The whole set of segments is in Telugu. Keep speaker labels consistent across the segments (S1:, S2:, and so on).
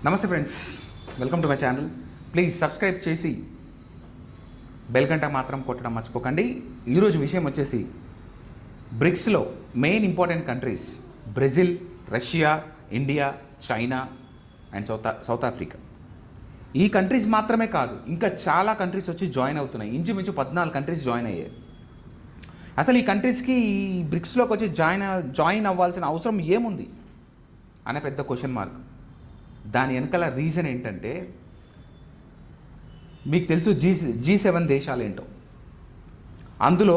S1: నమస్తే friends, welcome to my channel. Please subscribe చేసి బెల్ గంట మాత్రం కొట్టడం మర్చిపోకండి. ఈరోజు విషయం వచ్చేసి బ్రిక్స్లో main important countries Brazil, Russia, India, China and South Africa. ఈ కంట్రీస్ మాత్రమే కాదు, ఇంకా చాలా కంట్రీస్ వచ్చి జాయిన్ అవుతున్నాయి. ఇంచుమించు 14 కంట్రీస్ జాయిన్ అయ్యాయి. అసలు ఈ కంట్రీస్కి ఈ బ్రిక్స్లోకి వచ్చి జాయిన్ అవ్వాల్సిన అవసరం ఏముంది అనే పెద్ద క్వశ్చన్ మార్క్. దాని వెనకాల రీజన్ ఏంటంటే, మీకు తెలుసు G7 దేశాలు ఏంటో. అందులో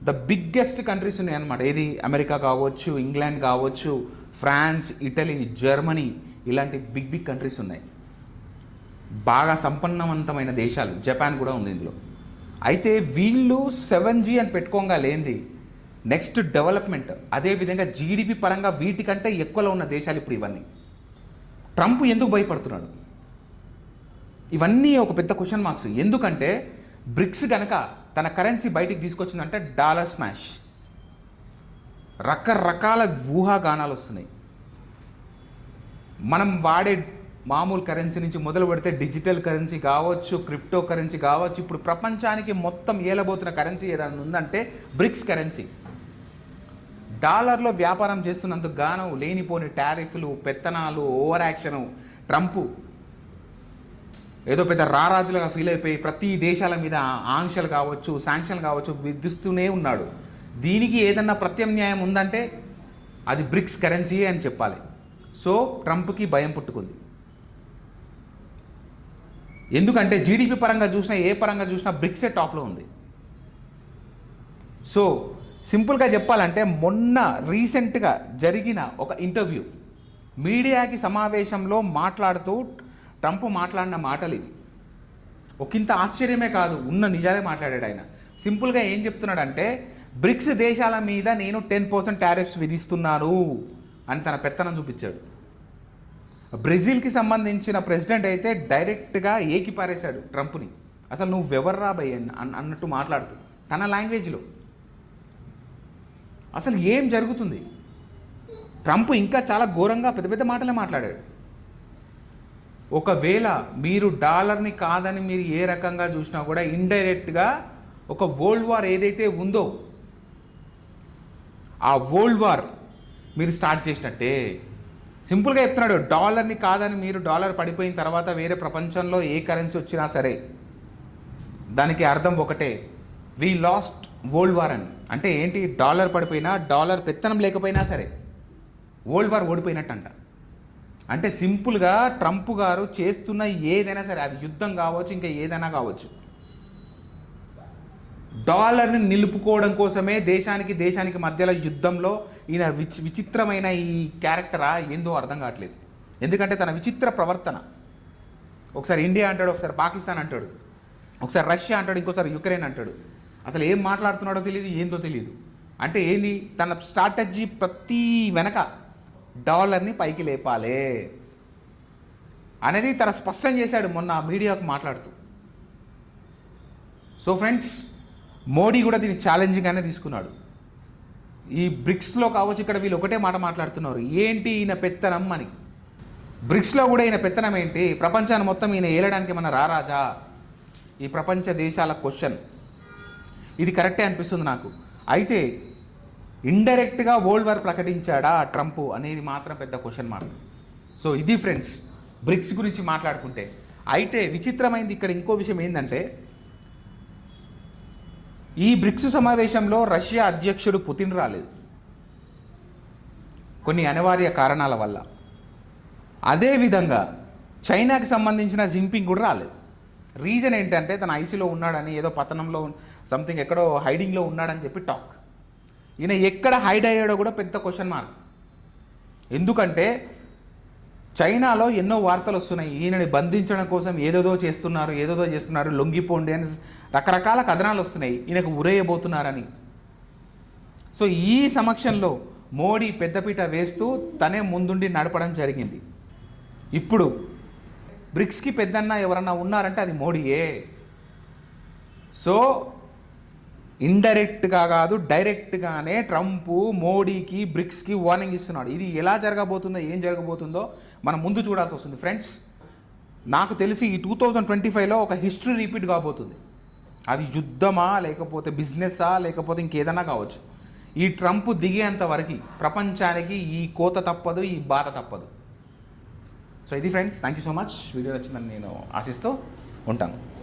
S1: ద బిగ్గెస్ట్ కంట్రీస్ ఉన్నాయి అన్నమాట. ఏది అమెరికా కావచ్చు, ఇంగ్లాండ్ కావచ్చు, ఫ్రాన్స్, ఇటలీ, జర్మనీ, ఇలాంటి బిగ్ కంట్రీస్ ఉన్నాయి. బాగా సంపన్నవంతమైన దేశాలు, జపాన్ కూడా ఉంది ఇందులో. అయితే వీళ్ళు 7G అని పెట్టుకోగా లేనిది నెక్స్ట్ డెవలప్మెంట్, అదేవిధంగా జీడిపి పరంగా వీటికంటే ఎక్కువలో ఉన్న దేశాలు ఇప్పుడు ఇవన్నీ. ట్రంప్ ఎందుకు భయపడుతున్నాడు? ఇవన్నీ ఒక పెద్ద క్వశ్చన్ మార్క్స్. ఎందుకంటే బ్రిక్స్ కనుక తన కరెన్సీ బయటికి తీసుకొచ్చిందంటే డాలర్ స్మాష్, రకరకాల ఊహాగానాలు వస్తున్నాయి. మనం వాడే మామూలు కరెన్సీ నుంచి మొదలు పెడితే డిజిటల్ కరెన్సీ కావచ్చు, క్రిప్టో కరెన్సీ కావచ్చు, ఇప్పుడు ప్రపంచానికి మొత్తం ఏలబోతున్న కరెన్సీ ఏదైనా ఉందంటే బ్రిక్స్ కరెన్సీ. డాలర్లో వ్యాపారం చేస్తున్నందుకు గాను లేనిపోని టారిఫ్లు, పెత్తనాలు, ఓవర్ యాక్షను. ట్రంప్ ఏదో పెద్ద రారాజులుగా ఫీల్ అయిపోయి ప్రతి దేశాల మీద ఆంక్షలు కావచ్చు, శాంక్షన్లు కావచ్చు విధిస్తూనే ఉన్నాడు. దీనికి ఏదన్నా ప్రత్యామ్నాయం ఉందంటే అది బ్రిక్స్ కరెన్సీయే అని చెప్పాలి. సో ట్రంప్కి భయం పుట్టుకుంది. ఎందుకంటే జీడిపి పరంగా చూసినా, ఏ పరంగా చూసినా బ్రిక్సే టాప్లో ఉంది. సో సింపుల్గా చెప్పాలంటే, మొన్న రీసెంట్గా జరిగిన ఒక ఇంటర్వ్యూ, మీడియాకి సమావేశంలో మాట్లాడుతూ ట్రంప్ మాట్లాడిన మాటలు ఇవి. ఒకంత ఆశ్చర్యమే కాదు, ఉన్న నిజాలే మాట్లాడాడు ఆయన. సింపుల్గా ఏం చెప్తున్నాడంటే, బ్రిక్స్ దేశాల మీద నేను 10% టారిఫ్స్ విధిస్తున్నాను అని తన పెత్తనం చూపించాడు. బ్రెజిల్కి సంబంధించిన ప్రెసిడెంట్ అయితే డైరెక్ట్గా ఏకిపారేశాడు ట్రంప్ని. అసలు నువ్వెవర్రా భయ్ అన్నట్టు మాట్లాడుతూ తన లాంగ్వేజ్లో. అసలు ఏం జరుగుతుంది? ట్రంప్ ఇంకా చాలా ఘోరంగా పెద్ద పెద్ద మాటలే మాట్లాడాడు. ఒకవేళ మీరు డాలర్ని కాదని మీరు ఏ రకంగా చూసినా కూడా ఇండైరెక్ట్గా ఒక వరల్డ్ వార్ ఏదైతే ఉందో ఆ వరల్డ్ వార్ మీరు స్టార్ట్ చేసినట్టే. సింపుల్గా చెప్తున్నాడు, డాలర్ని కాదని మీరు డాలర్ పడిపోయిన తర్వాత వేరే ప్రపంచంలో ఏ కరెన్సీ వచ్చినా సరే దానికి అర్థం ఒకటే, వీ లాస్ట్ వరల్డ్ వార్ అని. అంటే ఏంటి? డాలర్ పడిపోయినా, డాలర్ పెత్తనం లేకపోయినా సరే వరల్డ్ వార్ ఓడిపోయినట్టు అంట. అంటే సింపుల్గా ట్రంప్ గారు చేస్తున్న ఏదైనా సరే, అది యుద్ధం కావచ్చు, ఇంకా ఏదైనా కావచ్చు, డాలర్ని నిలుపుకోవడం కోసమే దేశానికి మధ్యలో యుద్ధంలో ఈయన విచిత్రమైన ఈ క్యారెక్టరా ఏందో అర్థం కావట్లేదు. ఎందుకంటే తన విచిత్ర ప్రవర్తన, ఒకసారి ఇండియా అంటాడు, ఒకసారి పాకిస్తాన్ అంటాడు, ఒకసారి రష్యా అంటాడు, ఇంకోసారి యుక్రెయిన్ అంటాడు. అసలు ఏం మాట్లాడుతున్నాడో తెలియదు, ఏందో తెలియదు. అంటే ఏంది తన స్ట్రాటజీ? ప్రతి వెనక డాలర్ని పైకి లేపాలే అనేది తన స్పష్టం చేశాడు మొన్న మీడియాకు మాట్లాడుతూ. సో ఫ్రెండ్స్, మోడీ కూడా దీన్ని ఛాలెంజింగ్గానే తీసుకున్నాడు. ఈ బ్రిక్స్లో కావచ్చు, ఇక్కడ వీళ్ళు ఒకటే మాట మాట్లాడుతున్నారు, ఏంటి ఈయన పెత్తనం అని. బ్రిక్స్లో కూడా ఈయన పెత్తనం ఏంటి? ప్రపంచాన్ని మొత్తం ఈయన ఏలడానికి మన రారాజా? ఈ ప్రపంచ దేశాల క్వశ్చన్ ఇది కరెక్టే అనిపిస్తుంది నాకు. అయితే ఇండైరెక్ట్గా వరల్డ్ వార్ ప్రకటించాడా ట్రంప్ అనేది మాత్రం పెద్ద క్వశ్చన్ మార్క్. సో ఇది ఫ్రెండ్స్ బ్రిక్స్ గురించి మాట్లాడుకుంటే. అయితే విచిత్రమైంది ఇక్కడ ఇంకో విషయం ఏంటంటే, ఈ బ్రిక్స్ సమావేశంలో రష్యా అధ్యక్షుడు పుతిన్ రాలేదు కొన్ని అనివార్య కారణాల వల్ల. అదేవిధంగా చైనాకి సంబంధించిన జిన్పింగ్ కూడా రాలేదు. రీజన్ ఏంటంటే తన ఐసీలో ఉన్నాడని, ఏదో పతనంలో సంథింగ్ ఎక్కడో హైడింగ్లో ఉన్నాడని చెప్పి టాక్. ఈయన ఎక్కడ హైడ్ అయ్యాడో కూడా పెద్ద క్వశ్చన్ మార్క్. ఎందుకంటే చైనాలో ఎన్నో వార్తలు వస్తున్నాయి, ఈయనని బంధించడం కోసం ఏదేదో చేస్తున్నారు, లొంగిపోండి అని రకరకాల కథనాలు వస్తున్నాయి, ఈయనకు ఉరేయబోతున్నారని. సో ఈ సమక్షంలో మోడీ పెద్దపీట వేస్తూ తనే ముందుండి నడపడం జరిగింది. ఇప్పుడు బ్రిక్స్కి పెద్దన్న ఎవరన్నా ఉన్నారంటే అది మోడీయే. సో ఇండైరెక్ట్గా కాదు డైరెక్ట్గానే ట్రంప్ మోడీకి బ్రిక్స్కి వార్నింగ్ ఇస్తున్నాడు. ఇది ఎలా జరగబోతుందో ఏం జరగబోతుందో మనం ముందు చూడాల్సి వస్తుంది ఫ్రెండ్స్. నాకు తెలిసి ఈ 2025లో ఒక హిస్టరీ రిపీట్ కాబోతుంది. అది యుద్ధమా లేకపోతే బిజినెస్సా లేకపోతే ఇంకేదైనా కావచ్చు. ఈ ట్రంప్ దిగేంత వరకు ప్రపంచానికి ఈ కోత తప్పదు, ఈ బాధ తప్పదు. సో ఇది friends, thank you so much. Video నచ్చిందని నేను ఆశిస్తూ ఉంటాను.